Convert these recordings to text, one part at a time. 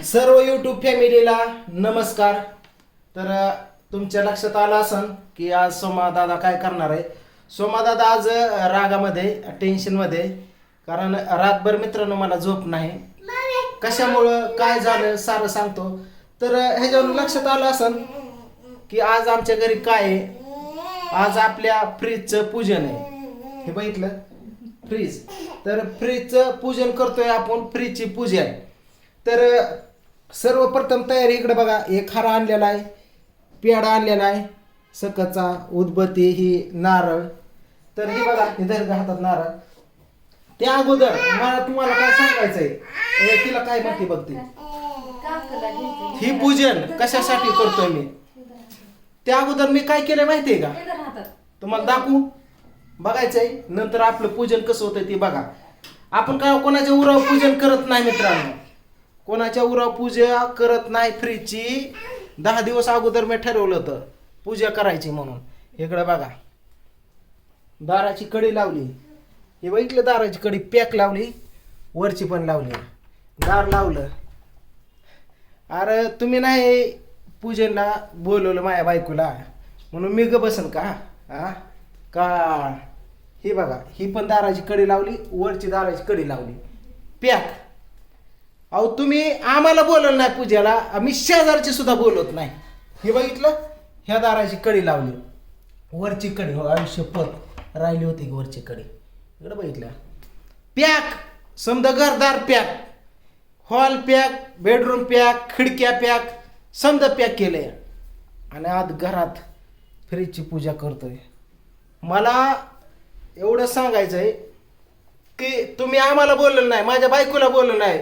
सर्व यूट्यूब फॅमिलीला नमस्कार. तर तुमच्या लक्षात आलं असन की आज सोमा दादा काय करणार आहे. सोमा दादा आज रागामध्ये टेन्शनमध्ये, कारण रातभर मित्रांनो मला झोप नाही. कशामुळं काय झालं सारं सांगतो. तर ह्याच्यावर लक्षात आलं असन की आज आमच्या घरी काय आहे. आज आपल्या फ्रीजचं पूजन आहे. हे बघितलं फ्रीज, तर फ्रीजचं पूजन करतोय आपण, फ्रीजची पूजा आहे. तर सर्वप्रथम तयारी इकडे बघा, एक हार आणलेला आहे, पेढा आणलेला आहे, सकचा, उदबत्ती, ही नारळ. तर हे बघा इधर हातात नारळ. त्या अगोदर मला तुम्हाला काय सांगायचंय, तिला काय म्हणते बघते. ही पूजन कशासाठी करतोय मी, त्या अगोदर मी काय केलं माहितीये का, तुम्हाला दाखवू, बघायचंय. नंतर आपलं पूजन कसं होतंय ते बघा. आपण काय कोणाच्या उराव पूजन करत नाही मित्रांनो, कोणाच्या उराव पूजा करत नाही. फ्रीजची 10 दिवस अगोदर मी ठरवलं होतं पूजा करायची म्हणून. इकडे बघा दाराची कडी लावली, हे बघितलं, दाराची कडी पॅक लावली, वरची पण लावली, दार लावलं. अरे तुम्ही नाही पूजनला बोलवलं माझ्या बायकोला म्हणून मी ग बसन का हा का. ही बघा, ही पण दाराची कडी लावली, वरची दाराची कडी लावली, पॅक. अहो तुम्ही आम्हाला बोलवलं नाही पूजेला, आम्ही शेजारची सुद्धा बोलवत नाही. हे बघितलं, ह्या दाराची कडी लावली, वरची कडी हो आयुष्यपत राहिली होती वरची कडी. इकडे बघितलं, पॅक. समजा घरदार pack, hall pack, bedroom pack, खिडक्या पॅक, समजा पॅक केले. आणि आज घरात फ्रीजची पूजा करतोय. मला एवढं सांगायचं आहे की तुम्ही आम्हाला बोललं नाही, माझ्या बायकोला बोललं नाही,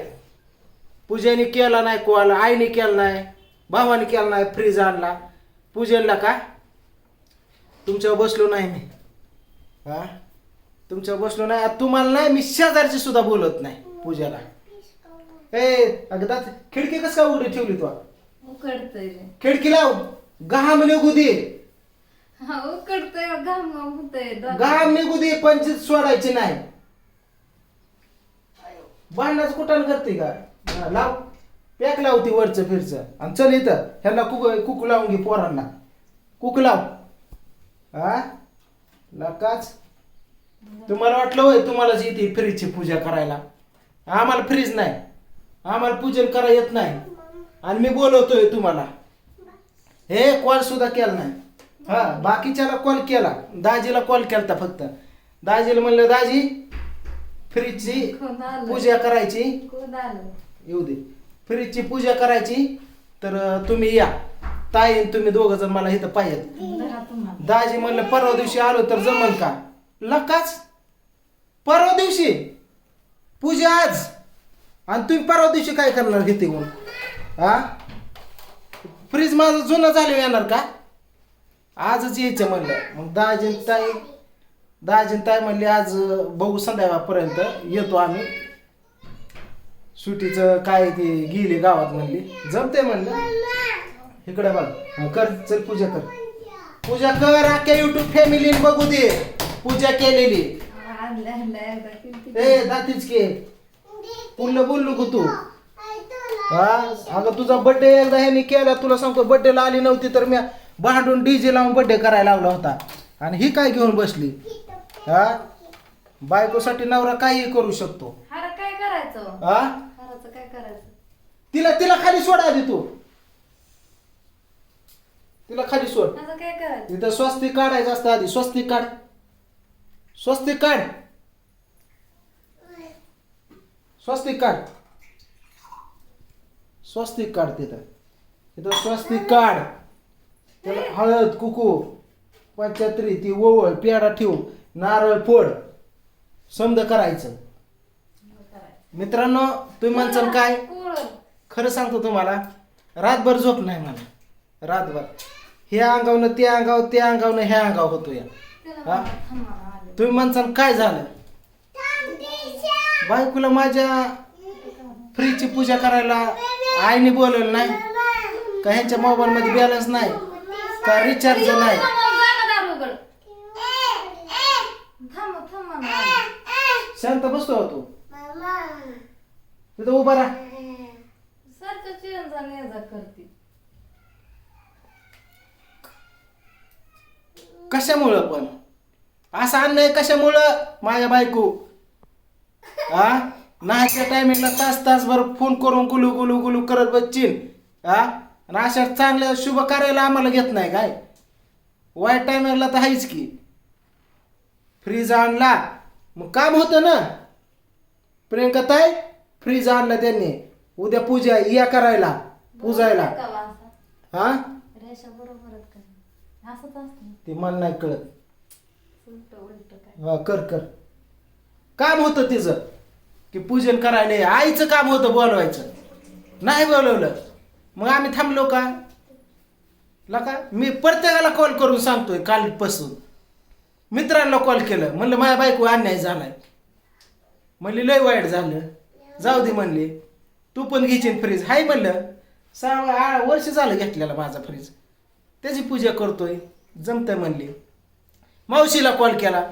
पूजेने केला नाही, कोणाला आईने केला नाही, भावाने केला नाही, फ्रीज आणला पूजनला का. तुमच्यावर बसलो नाही मी, हा तुमच्यावर बसलो नाही. तुम्हाला नाही, मी शेजारची सुद्धा बोलत नाही पूजेला. अगं खिडकी कस का उघडी ठेवली तू, खिडकी लाव, घाम निघू दे, घाम निघू दे, पंचायत सोडायची नाही. भांडणाच कुठं करते का. लाव, पॅक लावती वरचं फिरचं. आणि चल इथं ह्याला कुकू लावून घे, पोरांना कुक लाव. हा नकाच, तुम्हाला वाटलं होय तुम्हालाच येते फ्रीजची पूजा करायला. आम्हाला फ्रीज नाही, आम्हाला पूजन करा येत नाही. आणि मी बोलवतोय तुम्हाला, हे कॉल सुद्धा केला नाही. हा बाकीच्याला कॉल केला, दाजीला कॉल केलता फक्त. दाजीला म्हणलं दाजी फ्रीजची पूजा करायची, येऊ दे, फ्रीजची पूजा करायची, तर तुम्ही या, ताई तुम्ही दोघं जण मला इथं पाहिजेत. दाजी म्हणलं परवा दिवशी आलो तर जमल का. लकाच परवा दिवशी पूजा आज, आणि तुम्ही परवा दिवशी काय करणार घेते म्हणून. हा फ्रीज माझं जुनं झालं येणार का, आजच यायचं म्हणलं. मग दाजीन ताई म्हणले आज बघू संध्याकाळपर्यंत येतो आम्ही, सुटीचं काय ते गेली गावात म्हणली, जमते म्हणलं. इकडे बघ, कर चल पूजा कर, पूजा कर. अख्ख्या युट्यूब फॅमिलीने बघू दे पूजा केलेली. दातीच के पुढलं बोल नको तू. हा अगं तुझा बर्थडे एकदा ह्याने केला, तुला सांगतो बर्थडेला आली नव्हती तर मी भांडून डीजे लावून बर्थडे करायला लावला होता. आणि ही काय घेऊन बसली. हा बायकोसाठी नवरा काही करू शकतो. काय करायचं, हा काय करायचं. तिला खाली सोड आधी, तू तिला खाली सोड. काय करायचं, तिथं स्वस्तिक काढायचं असतं आधी. स्वस्तिक काढ, स्वस्तिक काढ, स्वस्तिक काढ, स्वस्तिक काढ. तिथं स्वस्तिक काढ. त्याला हळद कुकू पंचायत्री ती ओवळ पेढा ठेवू, नारळ फोड, समज करायचं. मित्रांनो तुम्ही म्हणसाल काय, खरं सांगतो तुम्हाला, रातभर झोप नाही मला. रातभर हे अंगावनं ते अंगाव, ते अंगावनं ह्या अंगाव होतो या. हा तुम्ही म्हणसाल काय झालं, बायकोला माझ्या फ्रीजची पूजा करायला आईने बोलवलं नाही का, ह्यांच्या मोबाईल मध्ये बॅलन्स नाही का, रिचार्ज नाही. शांत बसतो तू, तिथं उभा राहा. ने जा करते. कशामुळं पण असा अन्याय कशामुळं माझ्या बायको हा नाहीच्या टायमिंगला तासभर फोन करून गुलू गुलू गुलू करत बसचीन हा आणि अशा चांगल्या शुभ कार्याला आम्हाला घेत नाही काय वाईट टायमिंगला तर आहेच की फ्रीज आणला मग काम होतं ना प्रियंका ताई फ्रीज आणला त्यांनी उद्या पूजा या करायला पूजायला का वा असा? हा रेषा बरोबरच का असंच असतं. ते मला नाही कळत उलट उलट काय हा कर कर काम होतं तिचं की पूजन करायला आईचं काम होतं बोलवायचं नाही बोलवलं मग आम्ही थांबलो का लका मी प्रत्येकाला कॉल करून सांगतोय कालपासून मित्रांना कॉल केलं म्हणलं माझ्या बायको अन्याय झालाय म्हणली लय वाईट झालं जाऊ दे म्हणली तू पण घ्यायची फ्रीज हाय म्हणलं 6 वर्ष झालं घेतलेला माझा फ्रीज त्याची पूजा करतोय जमतंय म्हणली मावशीला कॉल केला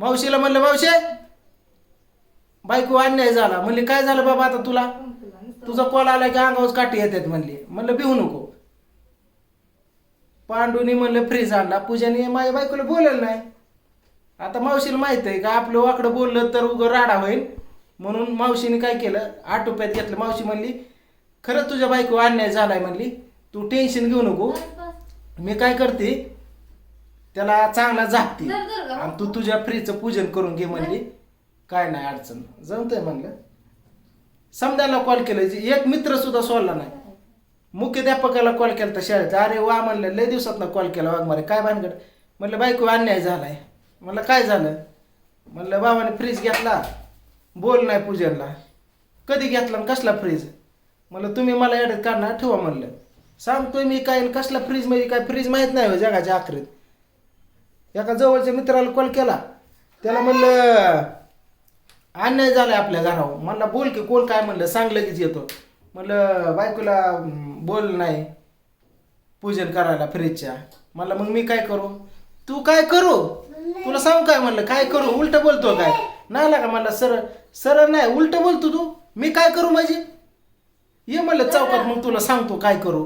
मावशीला म्हणलं मावशे बायको अन्याय झाला म्हणली काय झालं बाबा आता तुला तुझा कॉल आला की अंगावर काठी येतात म्हणली म्हणलं भिवू नको पांडूनी म्हणलं फ्रीज आणला पूजाने माझ्या बायकोला बोललं नाही आता मावशीला माहित आहे का आपलं वाकडं बोललं तर उगं राडा होईल म्हणून मावशीने काय केलं आटोप्यात घेतलं मावशी म्हणली खरं तुझ्या बायको अन्याय झालाय म्हणली तू टेन्शन घेऊ नको मी काय करते त्याला चांगला झाकते आणि तू तुझ्या फ्रीजचं पूजन करून घे म्हणली काय नाही अडचण जमतंय म्हणलं समजायला कॉल केलं एक मित्र सुद्धा सोडला नाही मुख्याध्यापकाला कॉल केला तर शाळेत अरे वा म्हणलं लय दिवसात कॉल केला वाघमारे काय भानगड म्हणलं बायको अन्याय झालाय म्हणलं काय झालं म्हणलं बाबाने फ्रीज घेतला बोल नाही पूजनला कधी घेतला आणि कसला फ्रीज म्हणलं तुम्ही मला एवढं काढणार ठेवा म्हणलं सांगतोय मी काय कसला फ्रीज म्हणजे काय फ्रीज माहीत नाही हो जगाच्या आखरीत एका जवळच्या मित्राला कॉल केला त्याला म्हणलं अन्याय झालाय आपल्या घरावर म्हणला बोल की कोण काय म्हणलं सांग लगेच येतो म्हणलं बायकोला बोल नाही पूजन करायला फ्रीजच्या म्हणलं मग मी काय करू तू काय करू तुला सांग काय म्हणलं काय करू उलट बोलतो काय नाही लागा म्हणलं सरळ सरळ नाही उलट बोलतो तू मी काय करू माझी ये म्हणलं चौकात मग तुला सांगतो काय करू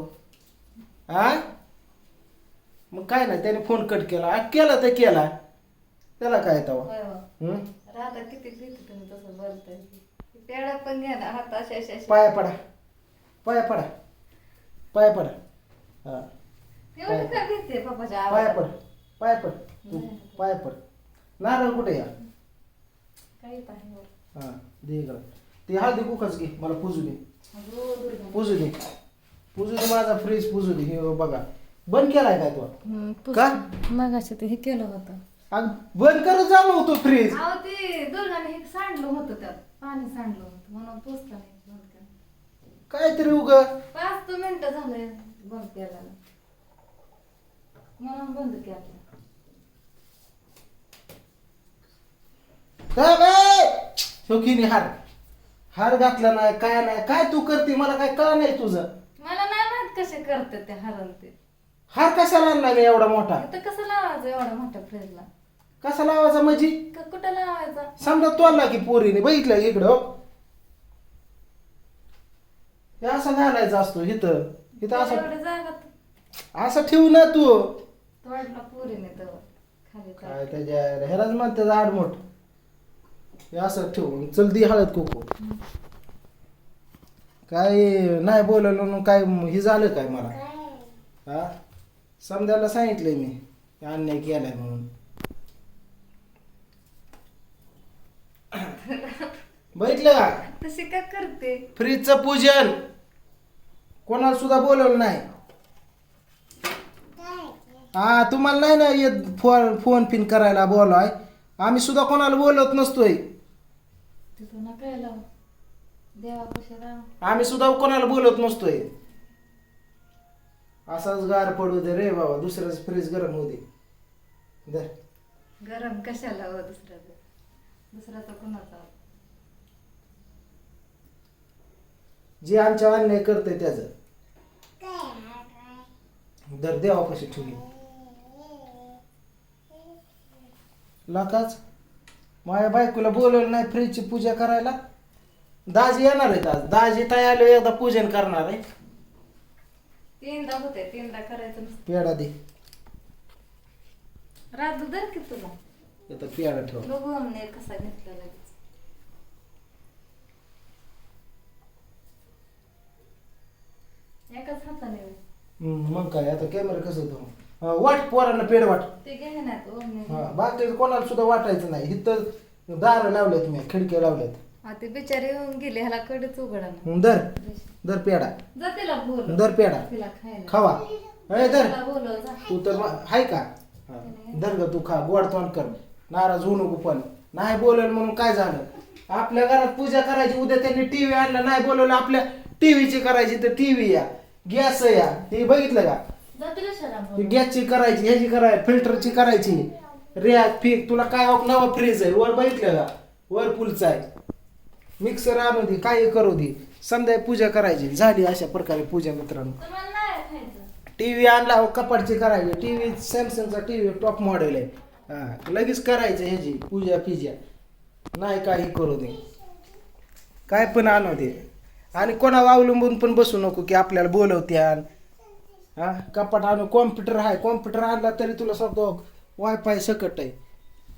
हा मग काय नाही त्याने फोन कट केला केला तर केला त्याला काय तवा राधा किती भीती तुम्ही तसं बोलताय पेढा पण घ्या ना हात अशा अशा अशा. पाया पडा पाया पडा पाया पडा हा एवढी काय भीती आहे पप्पाच्या पाया आवाजात? पड पाया पड तू पाया पड नारळ कुठे या काही पाहिजे वर. हा दे इकडं ती हळदी कुकच घे मला पुजू दे अगो दुर्गा. पुजू दे पुजू दे माझा फ्रीज पुजू दे हे बघा बंद केलाय काय तू का मगाशी ते हे केलं होतं अग बंद करत जाऊ होतो फ्रीज अहो ते दुर्गाने हे सांडलं होतं त्यात पाणी सांडलं होतं म्हणून पोचलं नाही बंद केलं. काहीतरी उग 5 मिनिटं झाले बंद केला म्हणून बंद केलं. शोकीने हार हार घातला नाही काय तू करते मला काय कळलं नाही तुझं मला नाही माहित कसे करते ते हरण ते हार कशाला आणला मी एवढा मोठा इथं कसं लावायचं एवढ्या मोठ्या फ्रीजला कसा लावायचा म्हणजे कुठं लावायचा समजा तोडला की पोरीने बघितलं इकडं हे असं घालायचं असतो इथं इथं असं एवढ्या जागात असं ठेवू ना तू तोडला पुरीने तर खाली तर. काय त्याच्या हेराच म्हणते आडमोठ हे असं ठेवून चल दी हळद कुकू काय नाही बोलवलं म्हणून काय हे झालं काय मला हा समजायला सांगितलंय मी अन्याय केलाय म्हणून बघितलं का तशी काय करते फ्रीजचं पूजन कोणाला सुद्धा बोलवलं नाही हा तुम्हाला नाही ना येत फोन पिन करायला बोलाय आम्ही सुद्धा कोणाला बोलवत नसतोय तिथं नका यायला देवापाशी राहा आम्ही सुद्धा कोणाला बोलवत नसतोय असाच गार पडू दे रे बाबा दुसऱ्याच फ्रीज गरम होऊ दे धर. गरम कशाला हो दुसऱ्याचा कुणाचा जे आमच्या अन्याय करते त्याच दर देवा कशी ठेवली लाकाच माझ्या बायकोला बोलवलं नाही फ्रीजची पूजा करायला दाजी येणार आहेत आज दाजी ताई आले एकदा पूजन करणार आहे तीनदा होते, तीनदा करायचं नसतं. पेढा दे. राजू दर की तुला आता पेढा ठेव. बघू आम्ही कसा घेतला लगेच. एकाच हाताने होय. मग काय आता कॅमेरा कसं होतो वाट पोरांना पेढ वाट. ते घे ना तू हा बाकी कोणाला सुद्धा वाटायचं नाही. इथं दार लावलेत मी, खिडक्या लावल्यात. ते बिचारे येऊन गेले, ह्याला कडेच उघडा ना. दर पेढा. जा तिला बोल, दर पेढा तिला खायला खावा. ए दर तिला बोलव जा. तू तर हाय का हा. धर ग तू खा, गोड तोंड कर, नाराज होऊ नको. पण नाही बोलल म्हणून काय झालं? आपल्या घरात पूजा करायची, उद्या त्यांनी टीव्ही आणला, नाही बोलवलं आपल्या टीव्हीची करायची तर टीव्ही या, गॅस या, हे बघितलं का? जा तिला शरा ती बोल. गॅसची करायची, ह्याची करायची, फिल्टरची करायची, रॅक फीक. तुला काय नवा फ्रीज आहे वर, बघितलं का? वर पुलचा आहे, मिक्सर आणू दे, काही करू दे, संध्या पूजा करायची. झाली अशा प्रकारे पूजा मित्रांनो. तुम्हाला नाही खायचं. टीव्ही आणला हो, कपाटची करायची. टीव्ही सॅमसंगचा टीव्ही टॉप मॉडेल आहे. हा लगेच करायचं ह्याची पूजा पिजा, नाही काही करू दे, काय पण आणू दे. आणि कोणावर अवलंबून पण बसू नको की आपल्याला बोलवत्यान. हा कपाट आणू, कॉम्प्युटर आहे, कॉम्प्युटर आणला तरी तुला सांगतो वायफाय सकट आहे.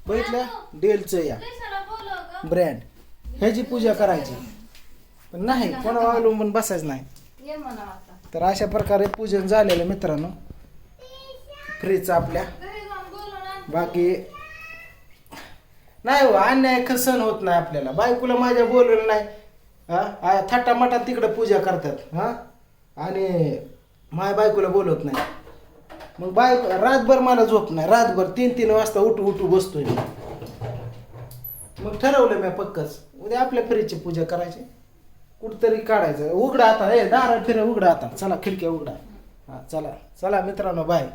बघितलं डेलचं या तिला बोलव ग. ब्रँड, ह्याची पूजा करायची. पण नाही कोणावर अवलंबून बसायचं नाही. ये म्हणा आता. तर अशा प्रकारे पूजन झालेलं मित्रांनो फ्रीजचं आपल्या. घरी जाऊन बोलव ना. बाकी नाही हो, अन्याय सण होत नाही आपल्याला. बायकोला माझ्या बोलवलं नाही, हा थट्टामटा तिकडं पूजा करतात. हा आणि माझ्या बायकोला बोलवत नाही. मग बायको रातभर मला झोप नाही, रातभर 3-3 वाजता उठू बसतोय मी. मग ठरवलं मी पक्कच उद्या आपल्या फ्रीजची पूजा करायची. कुठतरी काढायचं. उघडा आता, दारा फिरा, उघडा आता, चला खिडक्या उघडा. हा चला चला मित्रांनो, बाय.